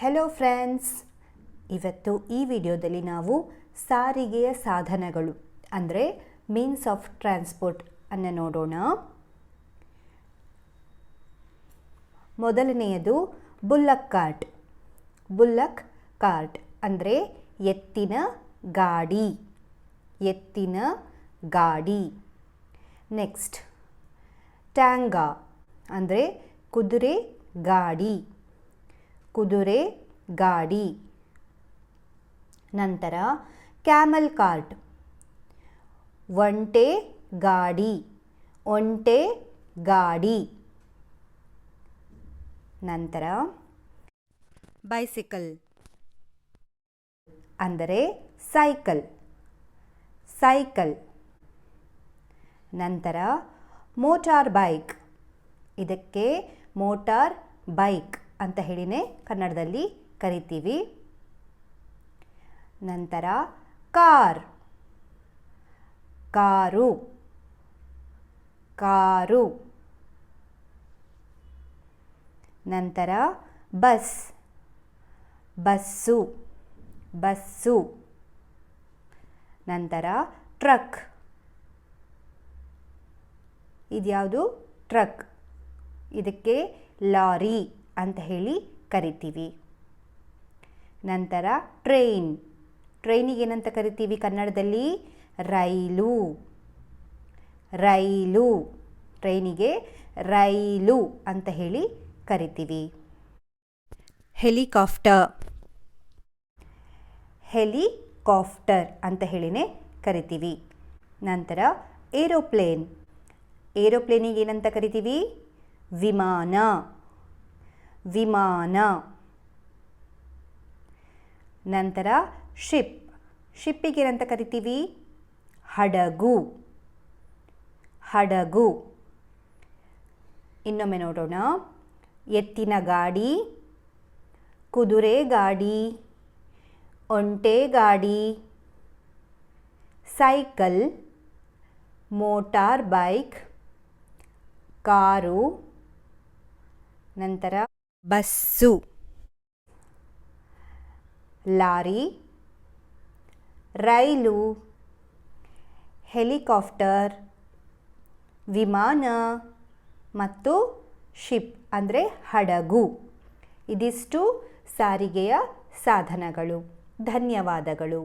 Hello friends, ಇವತ್ತು ಈ ವಿಡಿಯೋದಲ್ಲಿ ನಾವು ಸಾರಿಗೆಯ ಸಾಧನಗಳು ಅಂದರೆ ಮೀನ್ಸ್ ಆಫ್ ಟ್ರಾನ್ಸ್ಪೋರ್ಟ್ ಅನ್ನು ನೋಡೋಣ. ಮೊದಲನೆಯದು ಬುಲ್ಲಕ್ ಕಾರ್ಟ್. ಬುಲ್ಲಕ್ ಕಾರ್ಟ್ ಅಂದರೆ ಎತ್ತಿನ ಗಾಡಿ. ಎತ್ತಿನ ಗಾಡಿ. ನೆಕ್ಸ್ಟ್ ಟ್ಯಾಂಗಾ ಅಂದರೆ ಕುದುರೆ ಗಾಡಿ. ಕುದುರೆ ಗಾಡಿ. ನಂತರ ಕ್ಯಾಮಲ್ ಕಾರ್ಟ್, ಒಂಟೆ ಗಾಡಿ. ಒಂಟೆ ಗಾಡಿ. ನಂತರ ಬೈಸಿಕಲ್ ಅಂದರೆ ಸೈಕಲ್. ಸೈಕಲ್. ನಂತರ ಮೋಟಾರ್ ಬೈಕ್, ಇದಕ್ಕೆ ಮೋಟಾರ್ ಬೈಕ್ ಅಂತ ಹೇಳಿನೇ ಕನ್ನಡದಲ್ಲಿ ಕರಿತೀವಿ. ನಂತರ ಕಾರ್, ಕಾರು. ಕಾರು. ನಂತರ ಬಸ್, ಬಸ್ಸು. ಬಸ್ಸು. ನಂತರ ಟ್ರಕ್. ಇದ್ಯಾವುದು? ಟ್ರಕ್. ಇದಕ್ಕೆ ಲಾರಿ ಅಂತ ಹೇಳಿ ಕರಿತೀವಿ. ನಂತರ ಟ್ರೈನ್. ಟ್ರೈನಿಗೆ ಏನಂತ ಕರಿತೀವಿ ಕನ್ನಡದಲ್ಲಿ? ರೈಲು. ರೈಲು. ಟ್ರೈನಿಗೆ ರೈಲು ಅಂತ ಹೇಳಿ ಕರಿತೀವಿ. ಹೆಲಿಕಾಪ್ಟರ್. ಹೆಲಿಕಾಪ್ಟರ್ ಅಂತ ಹೇಳಿನೇ ಕರಿತೀವಿ. ನಂತರ ಏರೋಪ್ಲೇನ್. ಏರೋಪ್ಲೇನಿಗೆ ಏನಂತ ಕರಿತೀವಿ? ವಿಮಾನ. ವಿಮಾನ. ನಂತರ ಶಿಪ್. ಶಿಪ್ಪಿಗೆ ಏನಂತ ಕರಿತೀವಿ? ಹಡಗು. ಹಡಗು. ಇನ್ನೊಮ್ಮೆ ನೋಡೋಣ. ಎತ್ತಿನ ಗಾಡಿ, ಕುದುರೆ ಗಾಡಿ, ಒಂಟೆ ಗಾಡಿ, ಸೈಕಲ್, ಮೋಟಾರ್ ಬೈಕ್, ಕಾರು. ನಂತರ ಬಸ್ಸು, ಲಾರಿ, ರೈಲು, ಹೆಲಿಕಾಪ್ಟರ್, ವಿಮಾನ ಮತ್ತು ಶಿಪ್ ಅಂದರೆ ಹಡಗು. ಇದಿಷ್ಟು ಸಾರಿಗೆಯ ಸಾಧನಗಳು. ಧನ್ಯವಾದಗಳು.